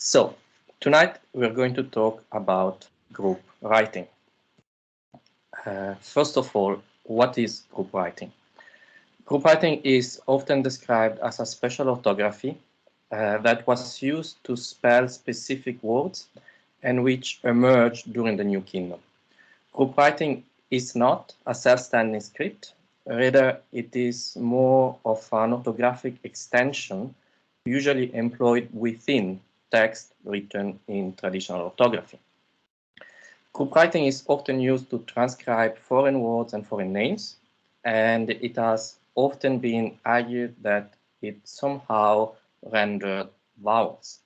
So, tonight we're going to talk about group writing. First of all, what is group writing? Group writing is often described as a special orthography that was used to spell specific words and which emerged during the New Kingdom. Group writing is not a self-standing script, rather it is more of an orthographic extension usually employed within text written in traditional orthography. Group writing is often used to transcribe foreign words and foreign names, and it has often been argued that it somehow rendered vowels.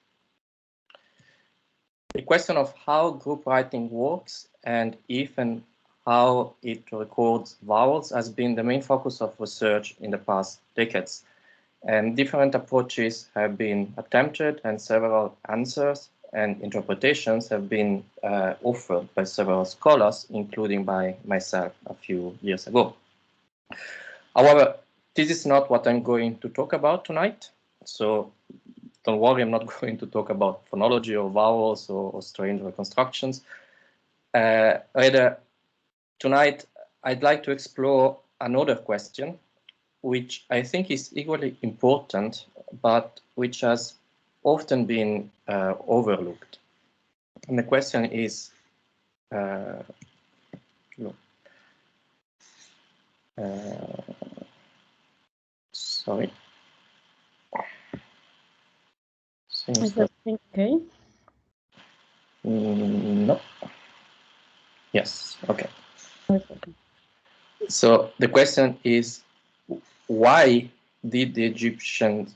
The question of how group writing works and if and how it records vowels has been the main focus of research in the past decades. And different approaches have been attempted, and several answers and interpretations have been offered by several scholars, including by myself a few years ago. However, this is not what I'm going to talk about tonight. So don't worry, I'm not going to talk about phonology or vowels or strange reconstructions. Rather, tonight I'd like to explore another question, which I think is equally important, but which has often been overlooked. And the question is, sorry. Is everything okay? No. Yes, okay. Okay. So the question is, why did the Egyptians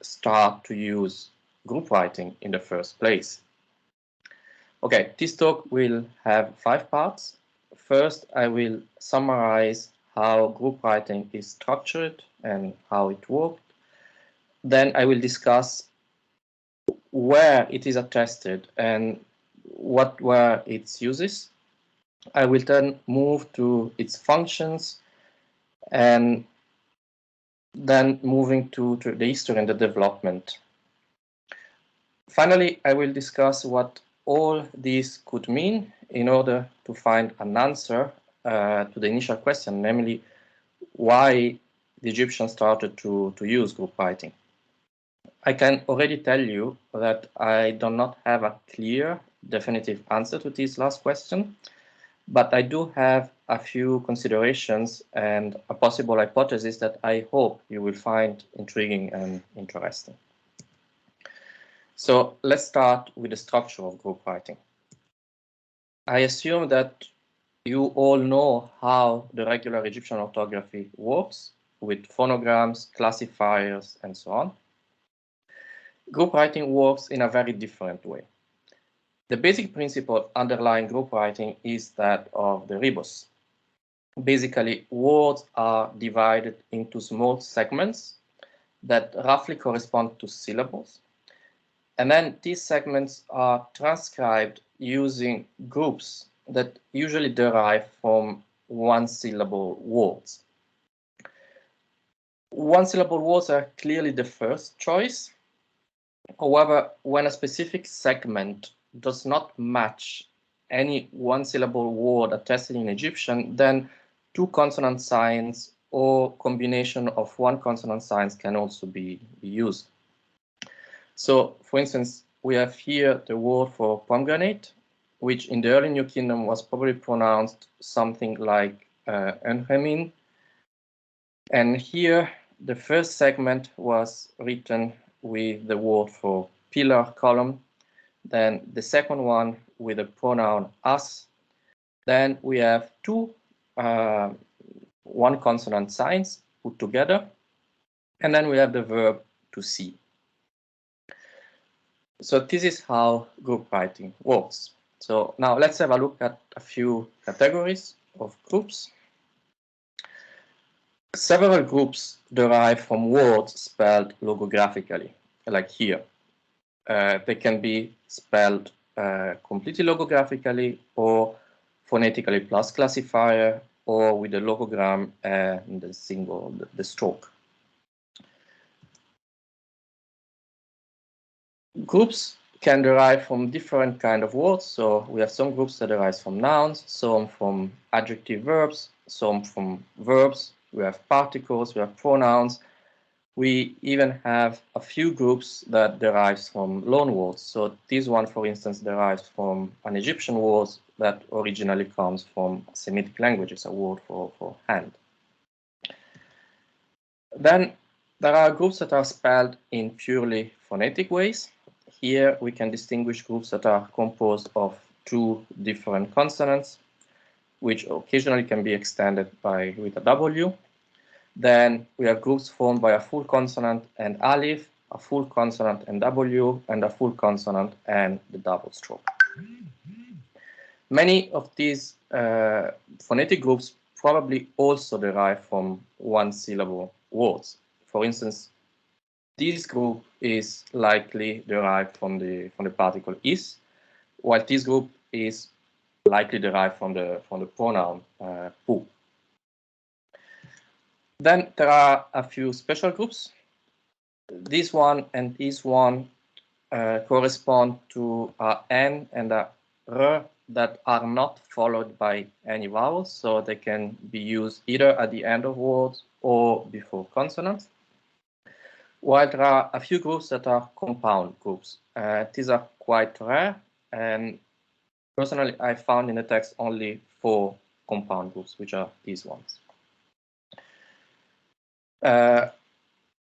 start to use group writing in the first place? Okay, this talk will have 5 parts. First, I will summarize how group writing is structured and how it worked. Then I will discuss where it is attested and what were its uses. I will then move to its functions and then moving to the history and the development. Finally, I will discuss what all these could mean in order to find an answer to the initial question, namely why the Egyptians started to use group writing. I can already tell you that I do not have a clear, definitive answer to this last question, but I do have a few considerations and a possible hypothesis that I hope you will find intriguing and interesting. So let's start with the structure of group writing. I assume that you all know how the regular Egyptian orthography works with phonograms, classifiers, and so on. Group writing works in a very different way. The basic principle underlying group writing is that of the rebus. Basically, words are divided into small segments that roughly correspond to syllables. And then these segments are transcribed using groups that usually derive from one-syllable words. One-syllable words are clearly the first choice. However, when a specific segment does not match any one-syllable word attested in Egyptian, then 2 consonant signs or combination of 1 consonant signs can also be used. So, for instance, we have here the word for pomegranate, which in the early New Kingdom was probably pronounced something like enhemin. And here, the first segment was written with the word for pillar column, then the second one with the pronoun as. Then we have 2 one consonant signs put together, and then we have the verb to see. So this is how group writing works. So now let's have a look at a few categories of groups. Several groups derive from words spelled logographically, like here. They can be spelled completely logographically or phonetically plus classifier or with the logogram and the single, the stroke. Groups can derive from different kind of words. So we have some groups that derive from nouns, some from adjective verbs, some from verbs. We have particles, we have pronouns. We even have a few groups that derives from loan words. So this one, for instance, derives from an Egyptian word that originally comes from Semitic languages, a word for hand. Then there are groups that are spelled in purely phonetic ways. Here we can distinguish groups that are composed of two different consonants, which occasionally can be extended with a W. Then we have groups formed by a full consonant and alif, a full consonant and W, and a full consonant and the double stroke. Many of these phonetic groups probably also derive from one syllable words. For instance, this group is likely derived from the particle is, while this group is likely derived from the pronoun who. Then there are a few special groups. This one and this one correspond to a N and a R that are not followed by any vowels, so they can be used either at the end of words or before consonants. While there are a few groups that are compound groups. These are quite rare, and personally I found in the text only 4 compound groups, which are these ones.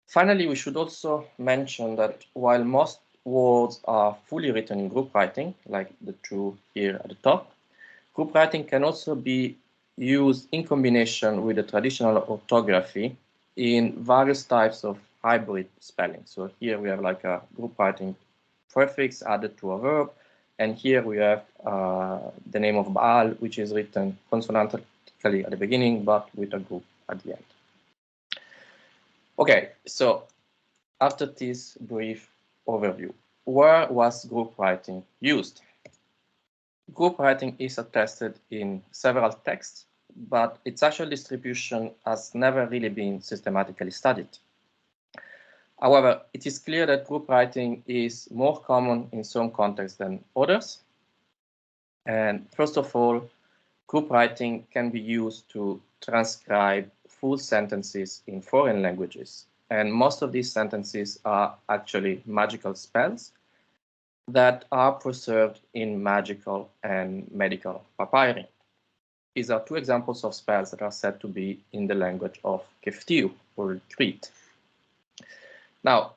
Finally, we should also mention that while most words are fully written in group writing, like the two here at the top, group writing can also be used in combination with the traditional orthography in various types of hybrid spelling. So here we have like a group writing prefix added to a verb, and here we have the name of Baal, which is written consonantically at the beginning, but with a group at the end. Okay, so after this brief overview, where was group writing used? Group writing is attested in several texts, but its actual distribution has never really been systematically studied. However, it is clear that group writing is more common in some contexts than others. And first of all, group writing can be used to transcribe full sentences in foreign languages. And most of these sentences are actually magical spells that are preserved in magical and medical papyri. These are 2 examples of spells that are said to be in the language of Keftiu, or Crete. Now,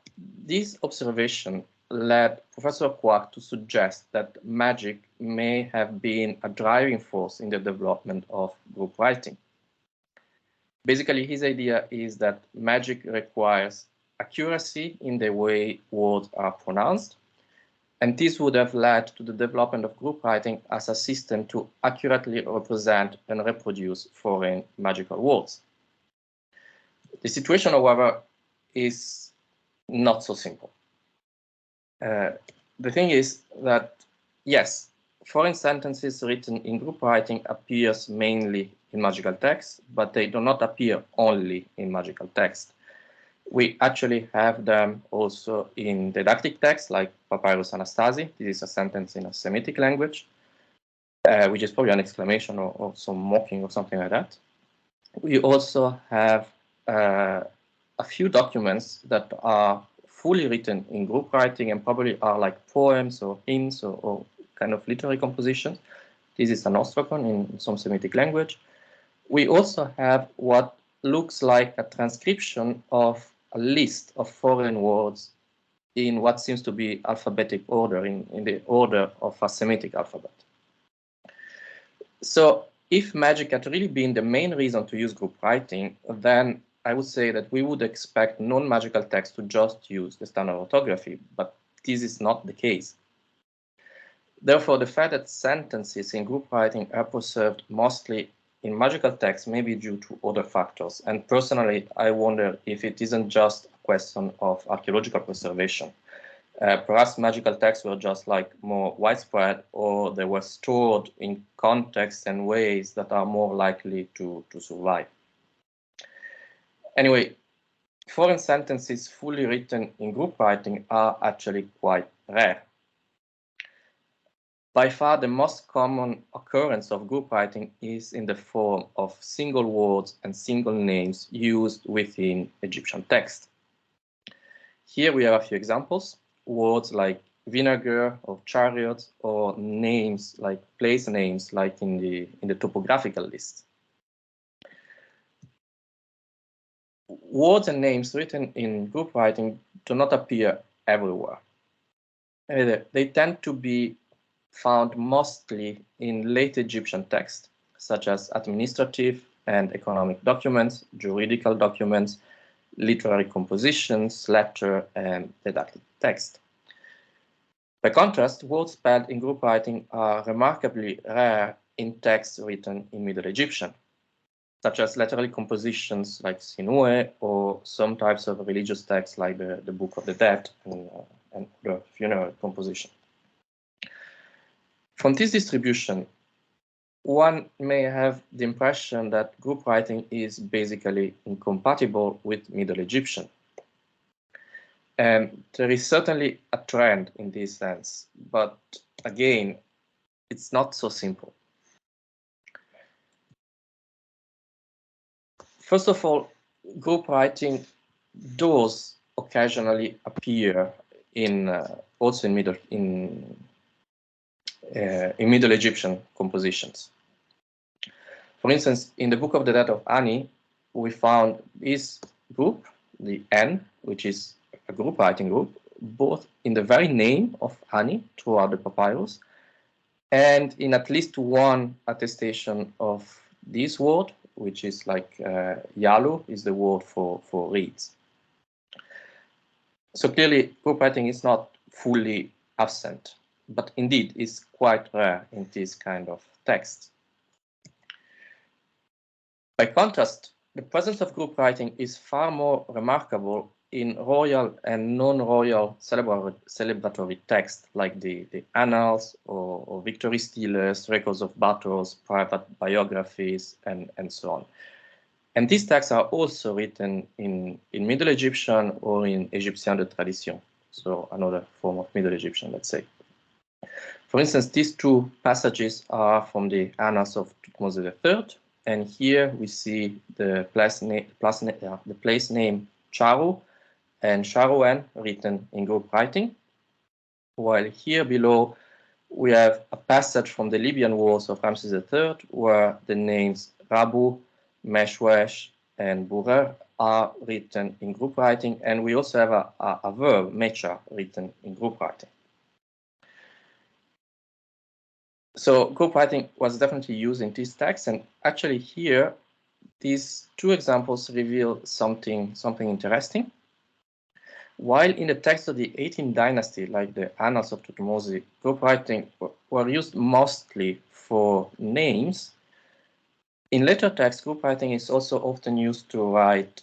this observation led Professor Quark to suggest that magic may have been a driving force in the development of group writing. Basically, his idea is that magic requires accuracy in the way words are pronounced, and this would have led to the development of group writing as a system to accurately represent and reproduce foreign magical words. The situation, however, is not so simple. The thing is that, yes, foreign sentences written in group writing appears mainly in magical text, but they do not appear only in magical text. We actually have them also in didactic text, like Papyrus Anastasi. This is a sentence in a Semitic language, which is probably an exclamation or some mocking or something like that. We also have a few documents that are fully written in group writing and probably are like poems or hymns or kind of literary compositions. This is an ostrakon in some Semitic language. We also have what looks like a transcription of a list of foreign words in what seems to be alphabetic order, in the order of a Semitic alphabet. So if magic had really been the main reason to use group writing, then I would say that we would expect non-magical text to just use the standard orthography, but this is not the case. Therefore, the fact that sentences in group writing are preserved mostly in magical text may be due to other factors. And personally, I wonder if it isn't just a question of archaeological preservation. Perhaps magical texts were just like more widespread, or they were stored in contexts and ways that are more likely to survive. Anyway, foreign sentences fully written in group writing are actually quite rare. By far, the most common occurrence of group writing is in the form of single words and single names used within Egyptian text. Here we have a few examples, words like vinegar or chariot, or names like place names like in the topographical list. Words and names written in group writing do not appear everywhere. They tend to be found mostly in late Egyptian text, such as administrative and economic documents, juridical documents, literary compositions, letter, and didactic text. By contrast, words spelled in group writing are remarkably rare in texts written in Middle Egyptian, such as literary compositions like Sinue, or some types of religious texts like the Book of the Dead and other funeral composition. From this distribution, one may have the impression that group writing is basically incompatible with Middle Egyptian. And there is certainly a trend in this sense, but again, it's not so simple. First of all, group writing does occasionally appear in also in Middle Egyptian compositions. For instance, in the Book of the Dead of Ani, we found this group, the N, which is a group writing group, both in the very name of Ani throughout the papyrus, and in at least one attestation of this word, which is like Yalu is the word for reeds. So clearly, group writing is not fully absent, but indeed is quite rare in this kind of text. By contrast, the presence of group writing is far more remarkable in royal and non-royal celebratory texts like the annals or victory stealers, records of battles, private biographies, and so on. And these texts are also written in Middle Egyptian or in Egyptien de tradition, so another form of Middle Egyptian, let's say. For instance, these two passages are from the Annals of Thutmose III, and here we see the place name Charu and Sharuan written in group writing, while here below we have a passage from the Libyan Wars of Ramses III where the names Rabu, Meshwesh, and Burer are written in group writing, and we also have a verb, mecha, written in group writing. So group writing was definitely used in this text, and actually here, these two examples reveal something interesting. While in the text of the 18th dynasty, like the Annals of Thutmose, group writing were used mostly for names, in later texts, group writing is also often used to write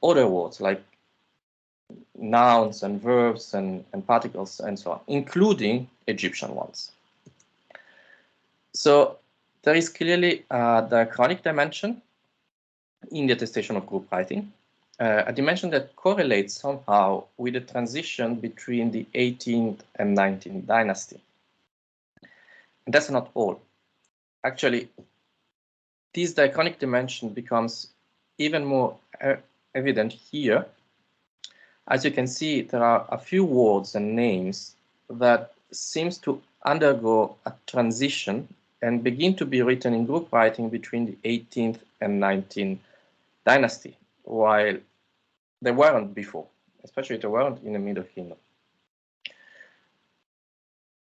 other words like nouns and verbs and particles and so on, including Egyptian ones. So there is clearly a diachronic dimension in the attestation of group writing, a dimension that correlates somehow with the transition between the 18th and 19th dynasty. And that's not all. Actually, this diachronic dimension becomes even more evident here. As you can see, there are a few words and names that seems to undergo a transition and begin to be written in group writing between the 18th and 19th dynasty, while they weren't before, especially they weren't in the Middle Kingdom.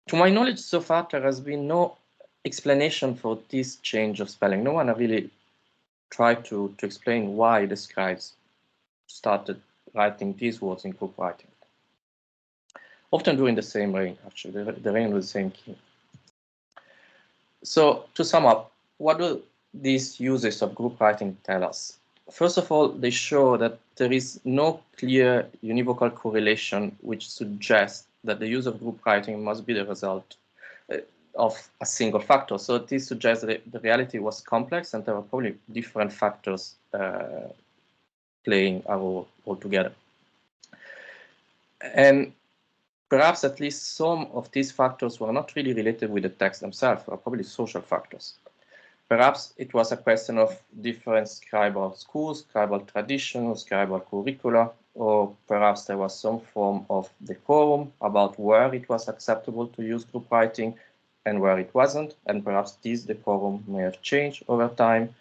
To my knowledge, so far, there has been no explanation for this change of spelling. No one really tried to explain why the scribes started writing these words in group writing. Often during the same reign, actually, the reign of the same king. So to sum up, what do these uses of group writing tell us? First of all, they show that there is no clear univocal correlation which suggests that the use of group writing must be the result of a single factor. So this suggests that the reality was complex and there were probably different factors playing a role altogether. And perhaps at least some of these factors were not really related with the text themselves, or probably social factors. Perhaps it was a question of different scribal schools, scribal traditions, scribal curricula, or perhaps there was some form of decorum about where it was acceptable to use group writing and where it wasn't, and perhaps this decorum may have changed over time.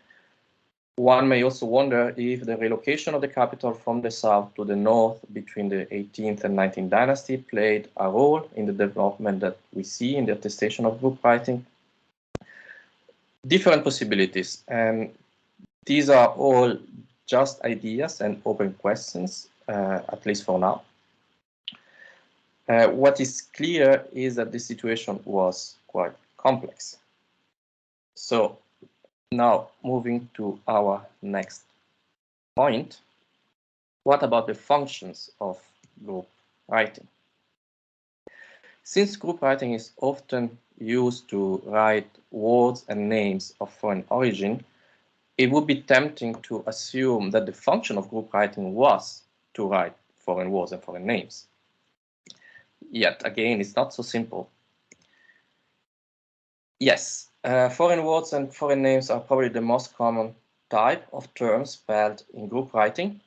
One may also wonder if the relocation of the capital from the south to the north between the 18th and 19th dynasty played a role in the development that we see in the attestation of group writing. Different possibilities, and these are all just ideas and open questions, at least for now. What is clear is that the situation was quite complex. So now moving to our next point, what about the functions of group writing? Since group writing is often used to write words and names of foreign origin, it would be tempting to assume that the function of group writing was to write foreign words and foreign names. Yet again, it's not so simple. Yes, foreign words and foreign names are probably the most common type of terms spelled in group writing.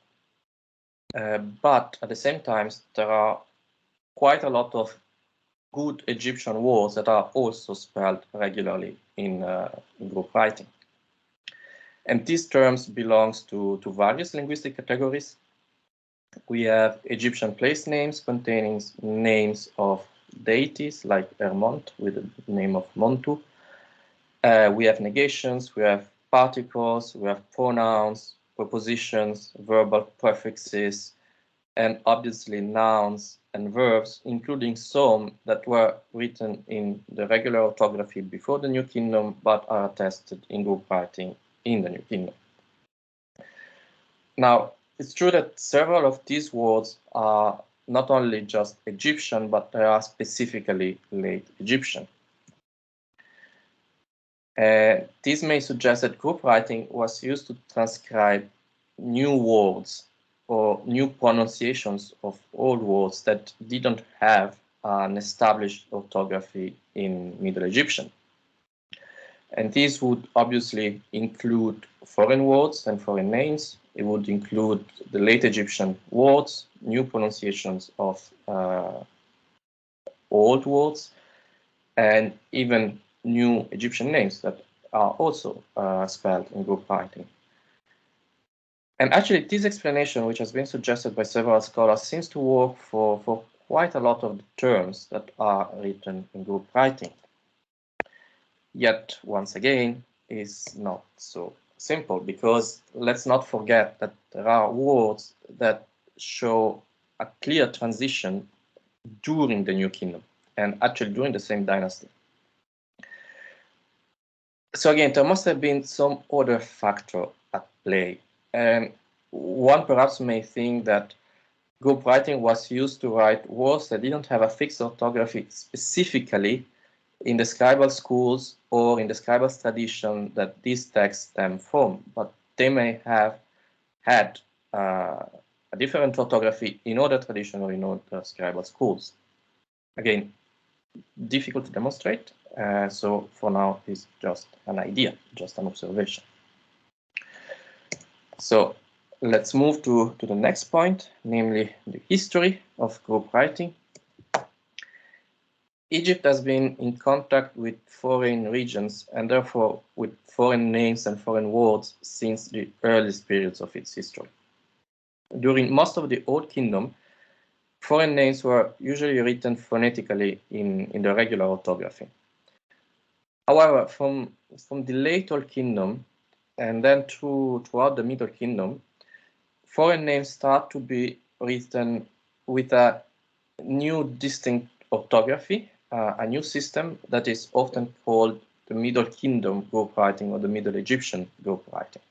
But at the same time, there are quite a lot of good Egyptian words that are also spelled regularly in group writing. And these terms belong to various linguistic categories. We have Egyptian place names containing names of deities like Hermont with the name of Montu. We have negations, we have particles, we have pronouns, prepositions, verbal prefixes, and obviously nouns and verbs, including some that were written in the regular orthography before the New Kingdom, but are attested in group writing in the New Kingdom. Now, it's true that several of these words are not only just Egyptian, but they are specifically late Egyptian. This may suggest that group writing was used to transcribe new words or new pronunciations of old words that didn't have an established orthography in Middle Egyptian. And these would obviously include foreign words and foreign names. It would include the late Egyptian words, new pronunciations of old words, and even new Egyptian names that are also spelled in group writing. And actually, this explanation, which has been suggested by several scholars, seems to work for quite a lot of the terms that are written in group writing. Yet, once again, is not so simple, because let's not forget that there are words that show a clear transition during the New Kingdom, and actually during the same dynasty. So again, there must have been some other factor at play. And one perhaps may think that group writing was used to write words that didn't have a fixed orthography specifically in the scribal schools or in the scribal tradition that these texts stem from, but they may have had a different orthography in other tradition or in other scribal schools. Again, difficult to demonstrate, so for now it's just an idea, just an observation. So let's move to the next point, namely the history of group writing. Egypt has been in contact with foreign regions and therefore with foreign names and foreign words since the earliest periods of its history. During most of the Old Kingdom, foreign names were usually written phonetically in the regular orthography. However, from the late Old Kingdom and then throughout the Middle Kingdom, foreign names start to be written with a new distinct orthography, a new system that is often called the Middle Kingdom group writing or the Middle Egyptian group writing.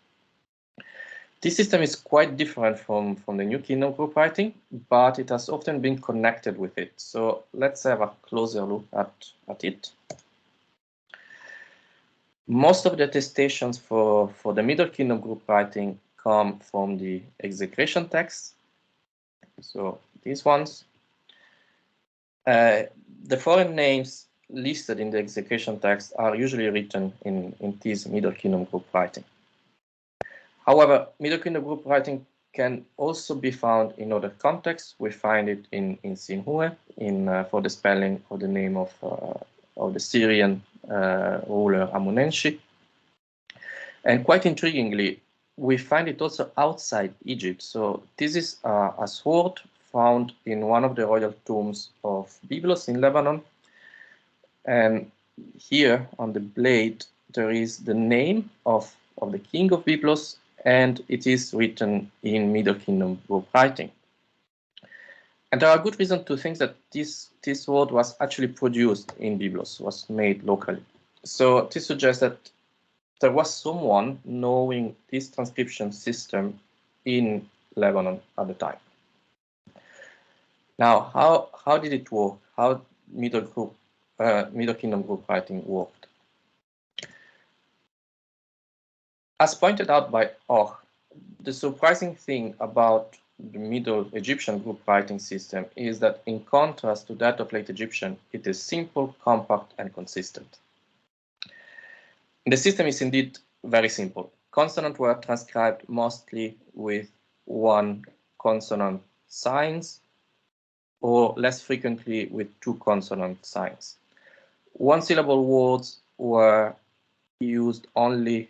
This system is quite different from the New Kingdom group writing, but it has often been connected with it. So let's have a closer look at it. Most of the attestations for the Middle Kingdom group writing come from the execration text. So these ones. The foreign names listed in the execration text are usually written in this Middle Kingdom group writing. However, Middle Kingdom group writing can also be found in other contexts. We find it in Sinhue, for the spelling of the name of the Syrian ruler Amunenshi. And quite intriguingly, we find it also outside Egypt. So this is a sword found in one of the royal tombs of Byblos in Lebanon. And here on the blade, there is the name of the king of Byblos, and it is written in Middle Kingdom group writing. And there are good reasons to think that this sword was actually produced in Byblos, was made locally. So this suggests that there was someone knowing this transcription system in Lebanon at the time. Now, how did it work? How Middle Kingdom group writing worked? As pointed out by Och, the surprising thing about the Middle Egyptian group writing system is that, in contrast to that of Late Egyptian, it is simple, compact, and consistent. The system is indeed very simple. Consonants were transcribed mostly with one consonant signs, or less frequently with two consonant signs. One-syllable words were used only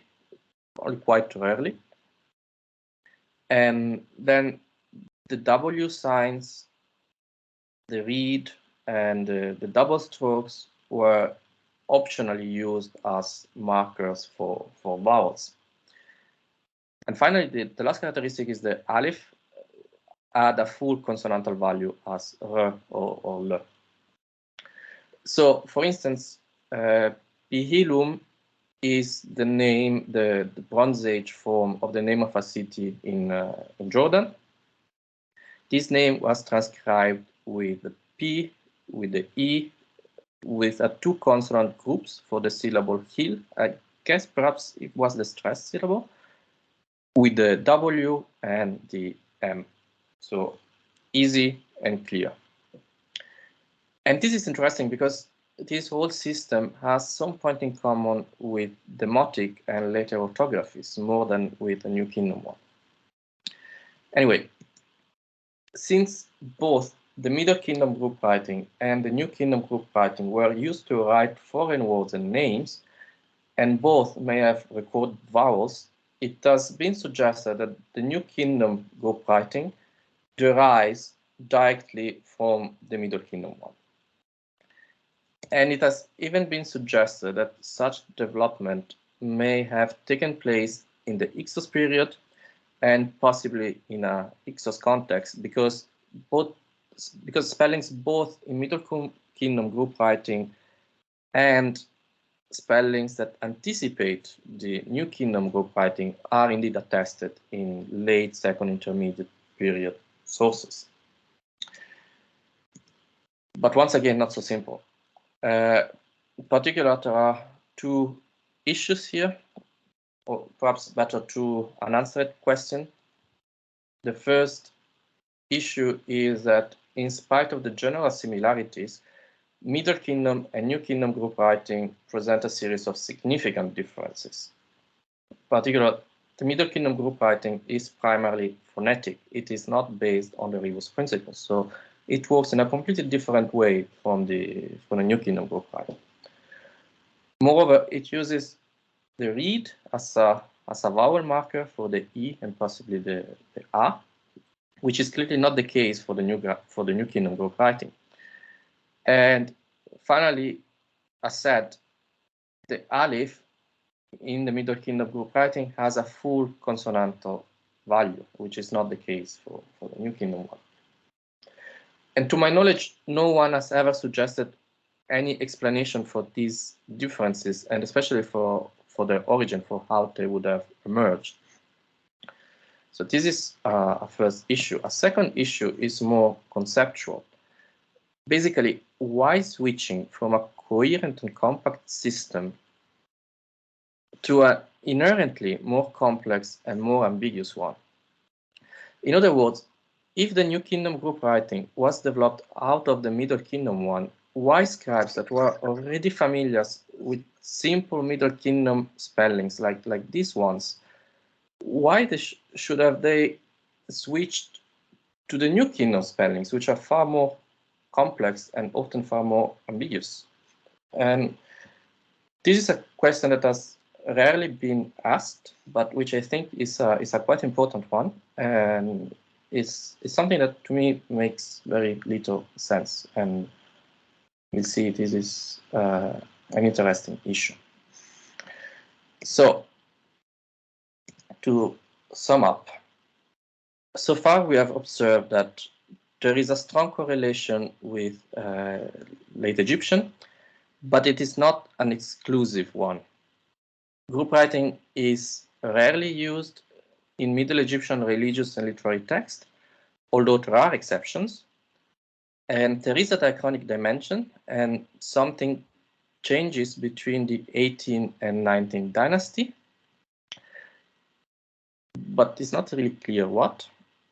quite rarely. And then the W signs, the read, and the double strokes were optionally used as markers for vowels. And finally, the last characteristic is the aleph add a full consonantal value as R or L. So, for instance, Pihilum is the name, the Bronze Age form of the name of a city in Jordan. This name was transcribed with the P, with the E, with two consonant groups for the syllable Hil. I guess perhaps it was the stressed syllable, with the W and the M. So easy and clear. And this is interesting because this whole system has some point in common with demotic and later orthographies, more than with the New Kingdom one. Anyway, since both the Middle Kingdom group writing and the New Kingdom group writing were used to write foreign words and names, and both may have recorded vowels, it has been suggested that the New Kingdom group writing derives directly from the Middle Kingdom one. And it has even been suggested that such development may have taken place in the Hyksos period and possibly in a Hyksos context, because spellings both in Middle Kingdom group writing and spellings that anticipate the New Kingdom group writing are indeed attested in late Second Intermediate period sources. But once again, not so simple. In particular, there are two issues here, or perhaps better, two unanswered questions. The first issue is that, in spite of the general similarities, Middle Kingdom and New Kingdom group writing present a series of significant differences. In particular, the Middle Kingdom group writing is primarily phonetic. It is not based on the Rebus principles, so it works in a completely different way from the New Kingdom group writing. Moreover, it uses the read as a vowel marker for the E and possibly the A, which is clearly not the case for the New Kingdom group writing. And finally, as said, the aleph in the Middle Kingdom group writing has a full consonantal value, which is not the case for the New Kingdom one. And to my knowledge, no one has ever suggested any explanation for these differences, and especially for their origin, for how they would have emerged. So this is a first issue. A second issue is more conceptual. Basically, why switching from a coherent and compact system to an inherently more complex and more ambiguous one. In other words, if the New Kingdom group writing was developed out of the Middle Kingdom one, why scribes that were already familiar with simple Middle Kingdom spellings like these ones, why should have they switched to the New Kingdom spellings, which are far more complex and often far more ambiguous? And this is a question that has rarely been asked, but which I think is a quite important one, and is something that to me makes very little sense. And we'll see this is an interesting issue. So to sum up, so far we have observed that there is a strong correlation with late Egyptian, but it is not an exclusive one. Group writing is rarely used in Middle Egyptian religious and literary text, although there are exceptions. And there is a diachronic dimension, and something changes between the 18th and 19th dynasty, but it's not really clear what.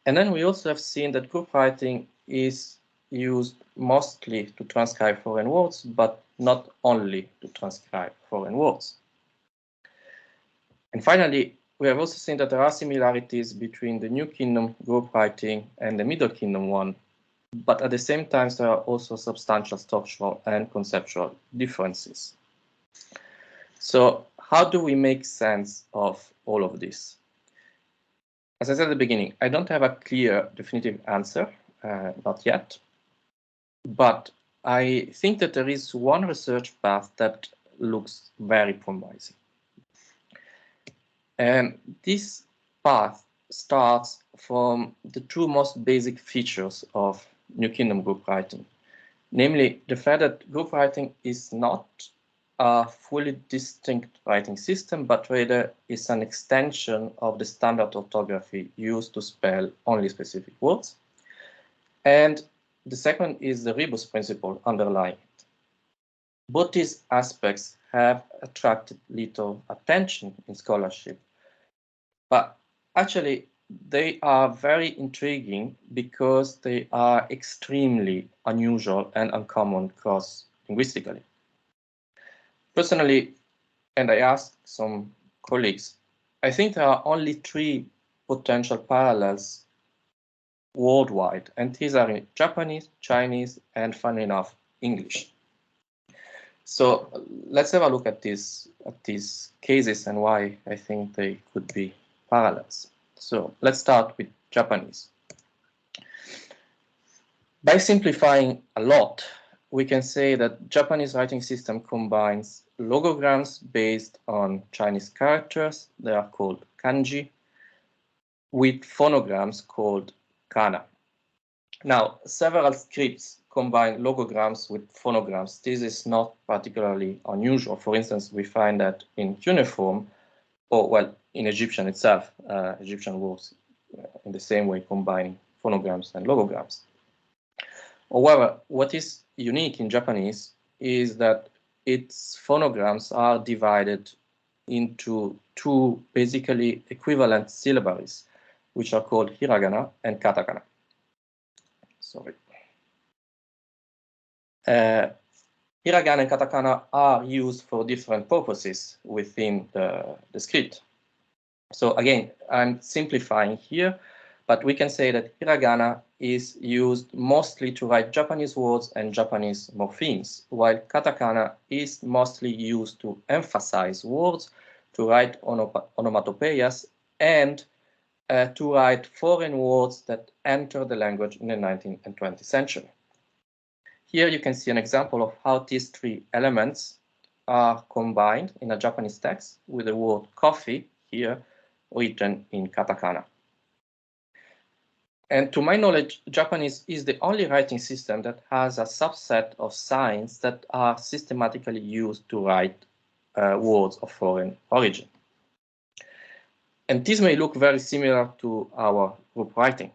And then we also have seen that group writing is used mostly to transcribe foreign words, but not only to transcribe foreign words. And finally, we have also seen that there are similarities between the New Kingdom group writing and the Middle Kingdom one, but at the same time, there are also substantial structural and conceptual differences. So how do we make sense of all of this? As I said at the beginning, I don't have a clear definitive answer, not yet, but I think that there is one research path that looks very promising. And this path starts from the two most basic features of New Kingdom group writing, namely the fact that group writing is not a fully distinct writing system, but rather is an extension of the standard orthography used to spell only specific words. And the second is the Rebus principle underlying it. Both these aspects have attracted little attention in scholarship, but actually they are very intriguing because they are extremely unusual and uncommon cross-linguistically. Personally, and I asked some colleagues, I think there are only 3 potential parallels worldwide, and these are in Japanese, Chinese, and funny enough, English. So let's have a look at these cases and why I think they could be parallels. So let's start with Japanese. By simplifying a lot, we can say that Japanese writing system combines logograms based on Chinese characters, they are called kanji, with phonograms called kana. Now, several scripts combine logograms with phonograms. This is not particularly unusual. For instance, we find that in cuneiform, or well, in Egyptian itself, Egyptian works in the same way, combining phonograms and logograms. However, what is unique in Japanese is that its phonograms are divided into 2 basically equivalent syllabaries, which are called hiragana and katakana. Sorry. Hiragana and katakana are used for different purposes within the script. So again, I'm simplifying here, but we can say that hiragana is used mostly to write Japanese words and Japanese morphemes, while katakana is mostly used to emphasize words, to write onomatopoeias, and to write foreign words that enter the language in the 19th and 20th century. Here you can see an example of how these 3 elements are combined in a Japanese text with the word coffee here written in katakana. And to my knowledge, Japanese is the only writing system that has a subset of signs that are systematically used to write words of foreign origin. And this may look very similar to our group writing.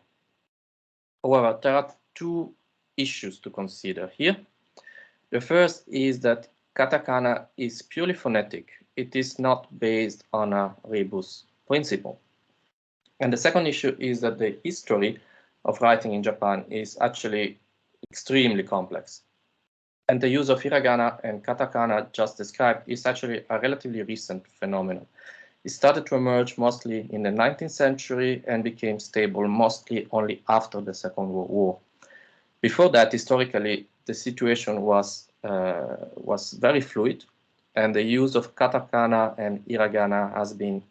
However, there are 2 issues to consider here. The first is that katakana is purely phonetic. it is not based on a rebus principle. And the second issue is that the history of writing in Japan is actually extremely complex. And the use of hiragana and katakana just described is actually a relatively recent phenomenon. It started to emerge mostly in the 19th century and became stable mostly only after the Second World War. Before that, historically, the situation was very fluid, and the use of katakana and hiragana has been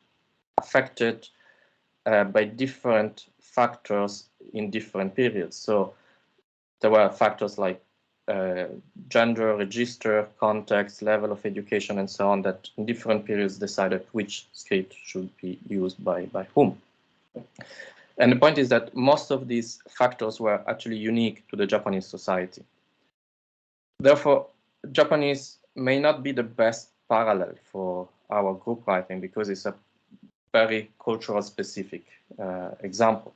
affected by different factors in different periods. So there were factors like gender, register, context, level of education, and so on, that in different periods decided which script should be used by whom. And the point is that most of these factors were actually unique to the Japanese society. Therefore, Japanese may not be the best parallel for our group writing because it's a very cultural specific example.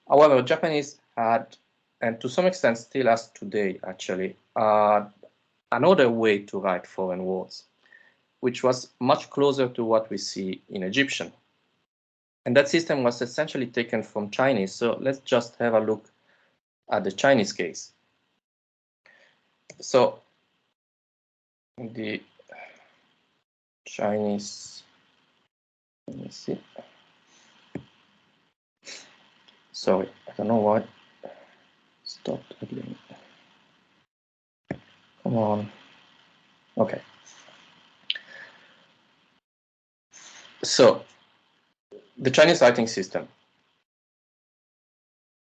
However, Japanese had, and to some extent still has today actually, another way to write foreign words, which was much closer to what we see in Egyptian. And that system was essentially taken from Chinese. So let's just have a look at the Chinese case. So the Chinese, let me see. Sorry, I don't know why. Stopped again. Come on. Okay. So the Chinese writing system.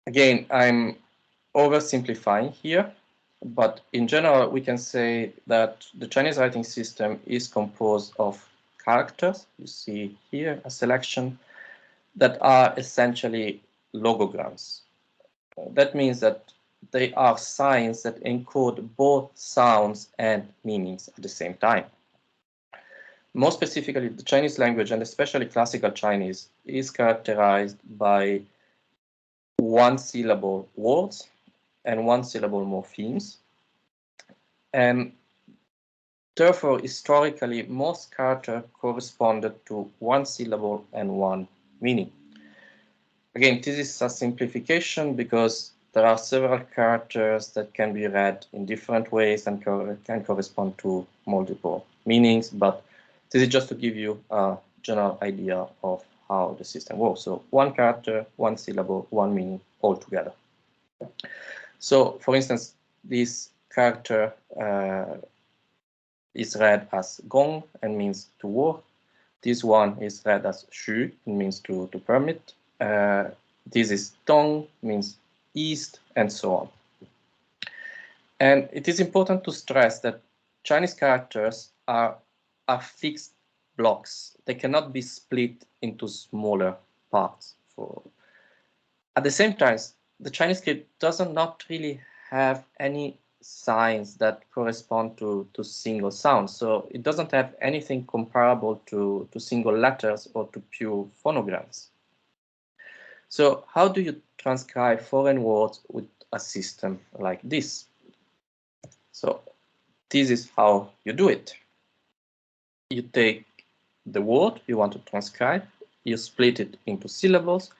Again, I'm oversimplifying here, but in general, we can say that the Chinese writing system is composed of characters. You see here a selection that are essentially logograms. That means that they are signs that encode both sounds and meanings at the same time. More specifically, the Chinese language, and especially classical Chinese, is characterized by one-syllable words and one-syllable morphemes. And therefore, historically, most characters corresponded to one syllable and one meaning. Again, this is a simplification because there are several characters that can be read in different ways and can correspond to multiple meanings, but this is just to give you a general idea of how the system works. So one character, one syllable, one meaning all together. So for instance, this character is read as gong and means to work. This one is read as shu and means to permit. This is dong, means east, and so on. And it is important to stress that Chinese characters are fixed blocks. They cannot be split into smaller parts. At the same time, the Chinese script does not really have any signs that correspond to single sounds. So it doesn't have anything comparable to single letters or to pure phonograms. So how do you transcribe foreign words with a system like this? So this is how you do it. You take the word you want to transcribe, you split it into syllables,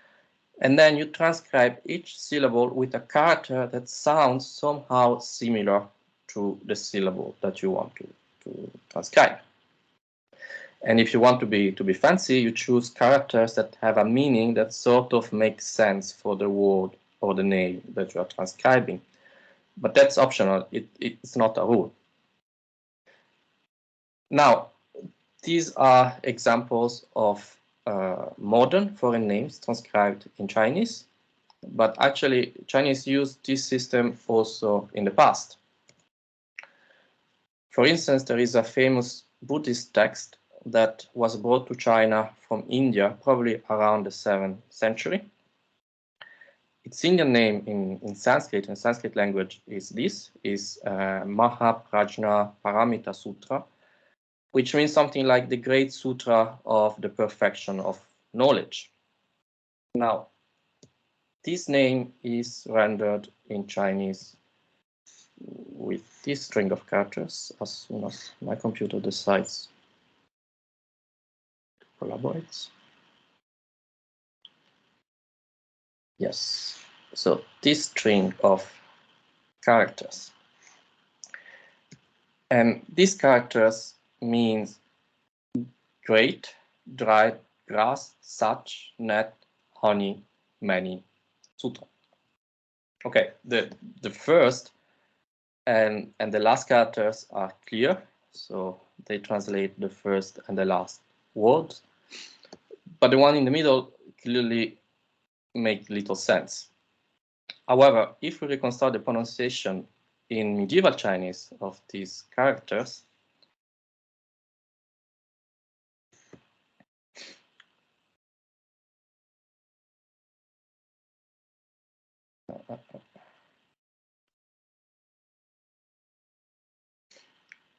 and then you transcribe each syllable with a character that sounds somehow similar to the syllable that you want to transcribe. And if you want to be fancy, you choose characters that have a meaning that sort of makes sense for the word or the name that you are transcribing. But that's optional. It's not a rule. Now, these are examples of modern foreign names transcribed in Chinese. But actually, Chinese used this system also in the past. For instance, there is a famous Buddhist text that was brought to China from India, probably around the 7th century. Its Indian name in Sanskrit language is Mahaprajna Paramita Sutra, which means something like the Great Sutra of the perfection of knowledge. Now, this name is rendered in Chinese with this string of characters as soon as my computer decides collaborates. Yes, so this string of characters. And these characters means great, dried, grass, such, net, honey, many, sutra. Okay, the first and the last characters are clear, so they translate the first and the last words. But the one in the middle clearly make little sense. However, if we reconstruct the pronunciation in medieval Chinese of these characters,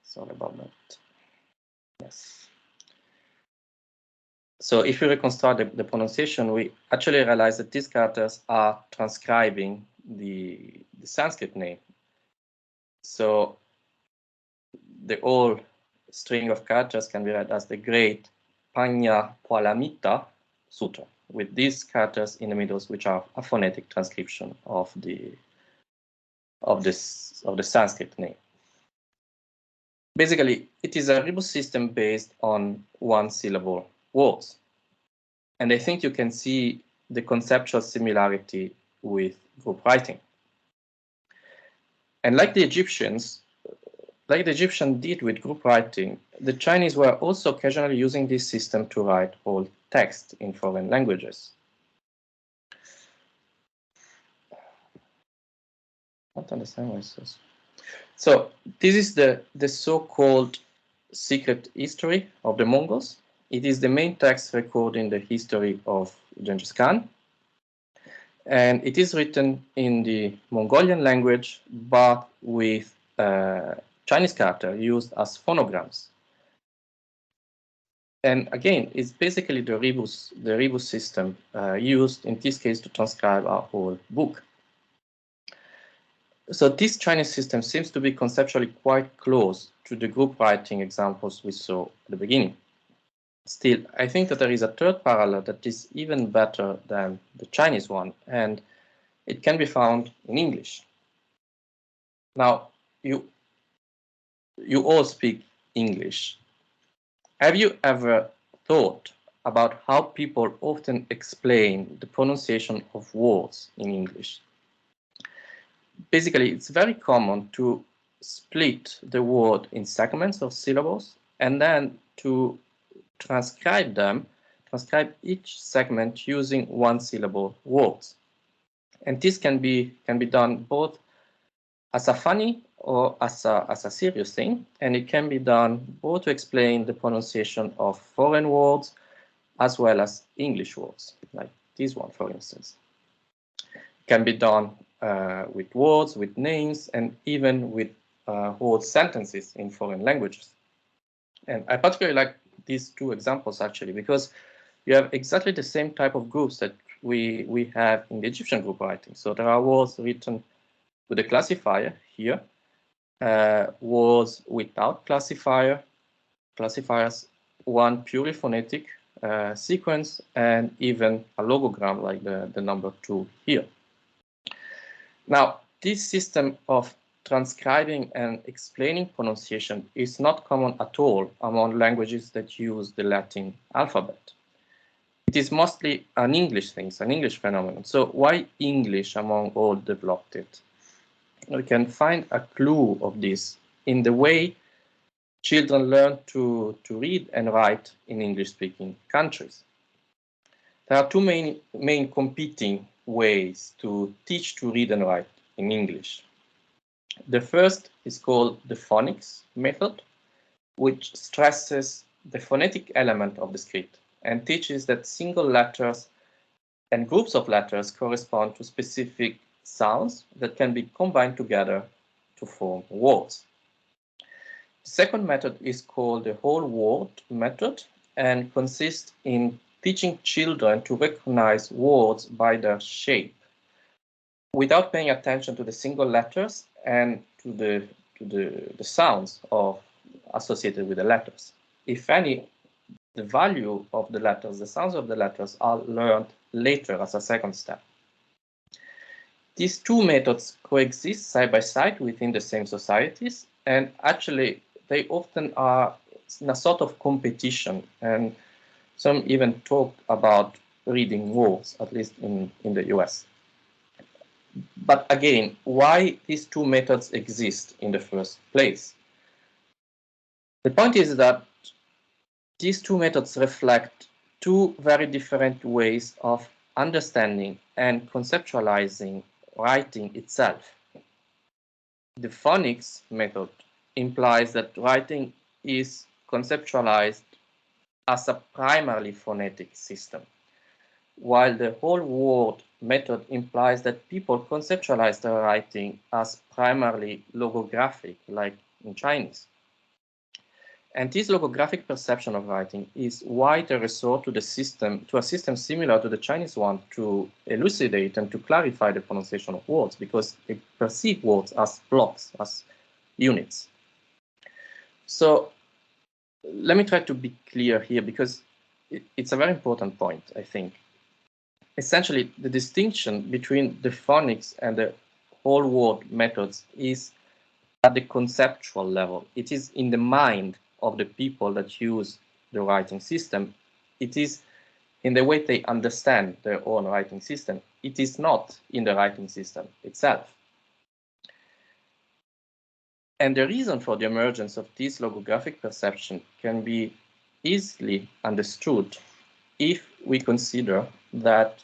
sorry about that. Yes. So if we reconstruct the pronunciation, we actually realize that these characters are transcribing the Sanskrit name. So the whole string of characters can be read as the Great Panya Palamita Sutra, with these characters in the middle, which are a phonetic transcription of the Sanskrit name. Basically, it is a rebus system based on one-syllable words. And I think you can see the conceptual similarity with group writing. And like the Egyptians did with group writing, the Chinese were also occasionally using this system to write whole text in foreign languages. I don't understand why it says. So this is the so-called secret history of the Mongols. It is the main text recording the history of Genghis Khan. And it is written in the Mongolian language, but with Chinese character used as phonograms. And again, it's basically the rebus system used in this case to transcribe our whole book. So this Chinese system seems to be conceptually quite close to the group writing examples we saw at the beginning. Still, I think that there is a third parallel that is even better than the Chinese one, and it can be found in English. Now, you all speak English. Have you ever thought about how people often explain the pronunciation of words in English? Basically, it's very common to split the word in segments of syllables and then to transcribe each segment using one-syllable words. And this can be done both as a funny or as a serious thing, and it can be done both to explain the pronunciation of foreign words as well as English words, like this one, for instance. It can be done with words, with names, and even with whole sentences in foreign languages. And I particularly like these two examples, actually, because you have exactly the same type of groups that we have in the Egyptian group writing. So there are words written with a classifier here, words without classifiers, one purely phonetic sequence, and even a logogram like the number 2 here. Now, this system of transcribing and explaining pronunciation is not common at all among languages that use the Latin alphabet. It is mostly an English thing, it's an English phenomenon. So why English among all developed it? We can find a clue of this in the way children learn to read and write in English-speaking countries. There are two main competing ways to teach to read and write in English. The first is called the phonics method, which stresses the phonetic element of the script and teaches that single letters and groups of letters correspond to specific sounds that can be combined together to form words. The second method is called the whole word method and consists in teaching children to recognize words by their shape without paying attention to the single letters and to the sounds associated with the letters. If any, the value of the letters, the sounds of the letters, are learned later as a second step. These two methods coexist side by side within the same societies, and actually they often are in a sort of competition, and some even talk about reading wars, at least in the US. But again, why these two methods exist in the first place? The point is that these two methods reflect two very different ways of understanding and conceptualizing writing itself. The phonics method implies that writing is conceptualized as a primarily phonetic system, while the whole word method implies that people conceptualize their writing as primarily logographic, like in Chinese. And this logographic perception of writing is why they resort to a system similar to the Chinese one to elucidate and to clarify the pronunciation of words, because they perceive words as blocks, as units. So let me try to be clear here, because it's a very important point, I think. Essentially, the distinction between the phonics and the whole word methods is at the conceptual level. It is in the mind of the people that use the writing system. It is in the way they understand their own writing system. It is not in the writing system itself. And the reason for the emergence of this logographic perception can be easily understood if we consider that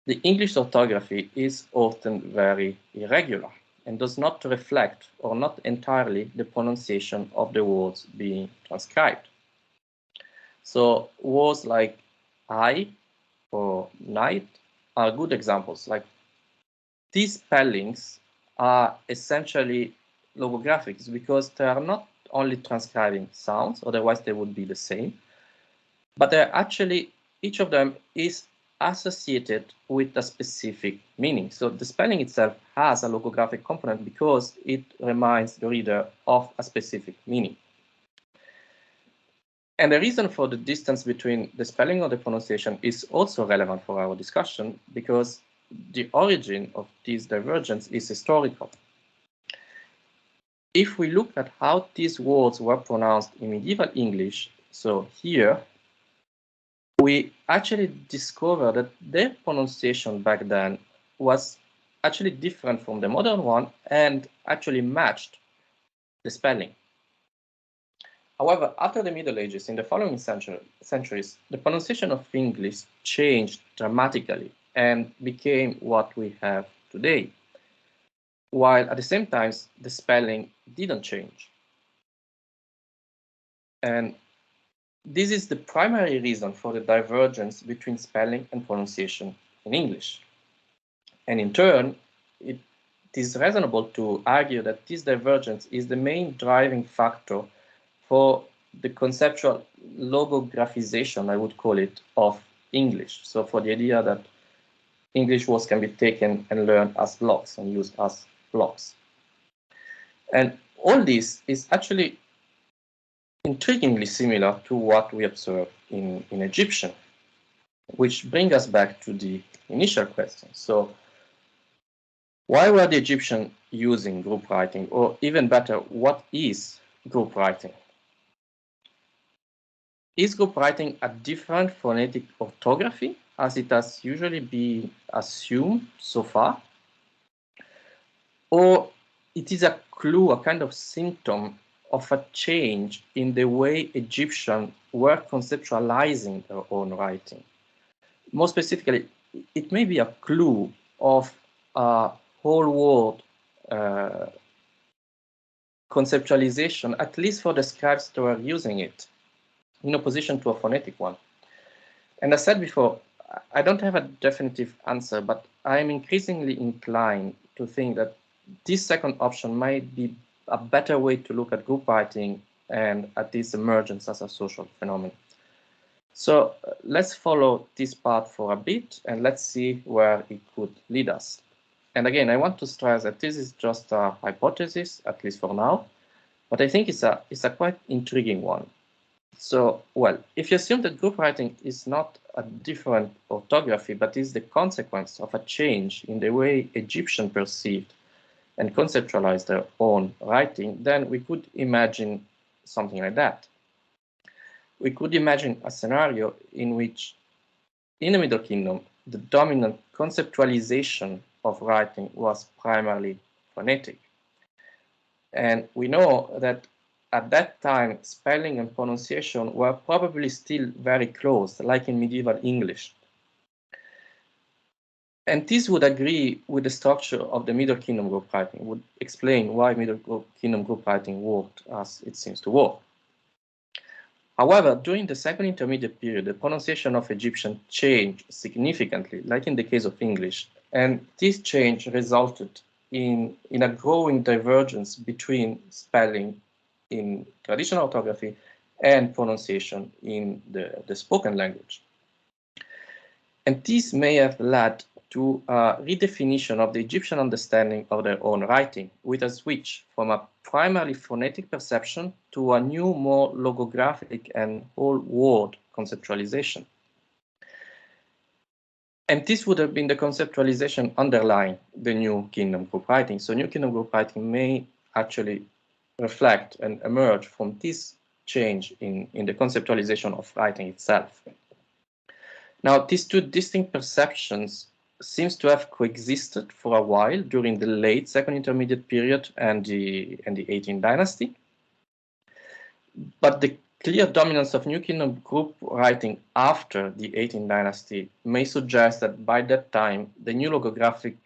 the English orthography is often very irregular and does not reflect, or not entirely, the pronunciation of the words being transcribed. So words like I or night are good examples. Like, these spellings are essentially logographics because they are not only transcribing sounds, otherwise they would be the same, but they're actually, each of them is associated with a specific meaning. So the spelling itself has a logographic component because it reminds the reader of a specific meaning. And the reason for the distance between the spelling and the pronunciation is also relevant for our discussion, because the origin of this divergence is historical. If we look at how these words were pronounced in medieval English, so here, we actually discover that their pronunciation back then was actually different from the modern one and actually matched the spelling. However, after the Middle Ages, in the following centuries, the pronunciation of English changed dramatically and became what we have today, while at the same time, the spelling didn't change. And this is the primary reason for the divergence between spelling and pronunciation in English. And in turn, it is reasonable to argue that this divergence is the main driving factor for the conceptual logographization, I would call it, of English. So for the idea that English words can be taken and learned as blocks and used as blocks. And all this is actually intriguingly similar to what we observe in Egyptian, which brings us back to the initial question. So why were the Egyptians using group writing? Or even better, what is group writing? Is group writing a different phonetic orthography, as it has usually been assumed so far? Or it is a clue, a kind of symptom of a change in the way Egyptians were conceptualizing their own writing? More specifically, it may be a clue of a whole world conceptualization, at least for the scribes that were using it, in opposition to a phonetic one. And as I said before, I don't have a definitive answer, but I'm increasingly inclined to think that this second option might be a better way to look at group writing and at this emergence as a social phenomenon. So let's follow this path for a bit and let's see where it could lead us. And again, I want to stress that this is just a hypothesis, at least for now, but I think it's a quite intriguing one. So, well, if you assume that group writing is not a different orthography, but is the consequence of a change in the way Egyptians perceived and conceptualized their own writing, then we could imagine something like that. We could imagine a scenario in which, in the Middle Kingdom, the dominant conceptualization of writing was primarily phonetic. And we know that at that time, spelling and pronunciation were probably still very close, like in medieval English. And this would agree with the structure of the Middle Kingdom group writing, would explain why Middle Kingdom group writing worked as it seems to work. However, during the Second Intermediate period, the pronunciation of Egyptian changed significantly, like in the case of English, and this change resulted in a growing divergence between spelling in traditional orthography and pronunciation in the spoken language. And this may have led to a redefinition of the Egyptian understanding of their own writing, with a switch from a primarily phonetic perception to a new, more logographic and whole word conceptualization. And this would have been the conceptualization underlying the New Kingdom group writing. So New Kingdom group writing may actually reflect and emerge from this change in the conceptualization of writing itself. Now, these two distinct perceptions seems to have coexisted for a while during the late Second Intermediate period and the 18th dynasty. But the clear dominance of New Kingdom group writing after the 18th dynasty may suggest that by that time, the new logographic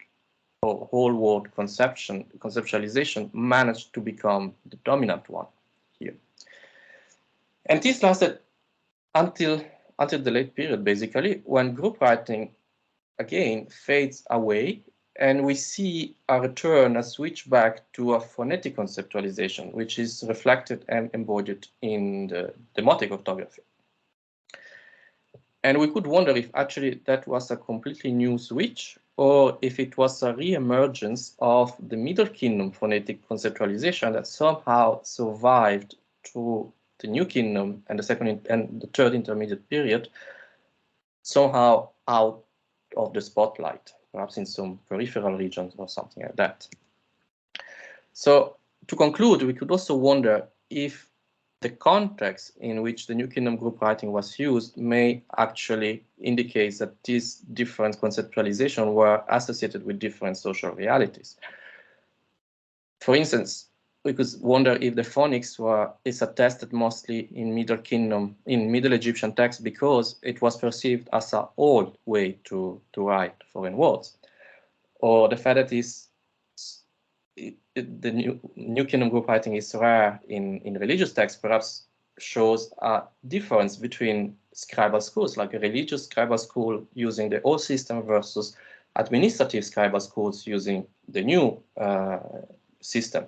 or whole word conceptualization managed to become the dominant one here. And this lasted until the late period, basically, when group writing again fades away and we see a return, a switch back to a phonetic conceptualization, which is reflected and embodied in the demotic orthography. And we could wonder if actually that was a completely new switch or if it was a re-emergence of the Middle Kingdom phonetic conceptualization that somehow survived through the New Kingdom and the second and the third intermediate period, somehow out of the spotlight, perhaps in some peripheral regions or something like that. So to conclude, we could also wonder if the context in which the New Kingdom group writing was used may actually indicate that these different conceptualizations were associated with different social realities. For instance, we could wonder if the phonics is attested mostly in Middle Kingdom, in Middle Egyptian text, because it was perceived as an old way to write foreign words, or the fact that the New Kingdom group writing is rare in religious texts perhaps shows a difference between scribal schools, like a religious scribal school using the old system versus administrative scribal schools using the new system.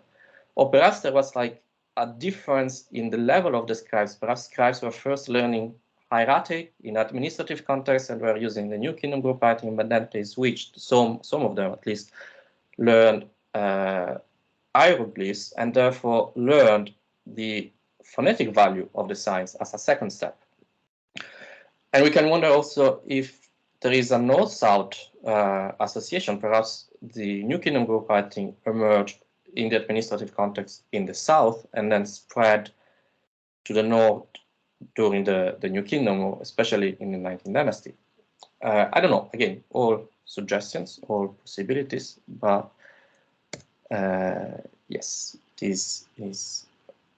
Or perhaps there was like a difference in the level of the scribes. Perhaps scribes were first learning hieratic in administrative context and were using the New Kingdom group writing, but then they switched, some of them at least, learned hieroglyphs and therefore learned the phonetic value of the signs as a second step. And we can wonder also if there is a north-south association. Perhaps the New Kingdom group writing emerged in the administrative context in the south and then spread to the north during the New Kingdom, especially in the 19th dynasty. I don't know, again, all suggestions, all possibilities, but yes, this is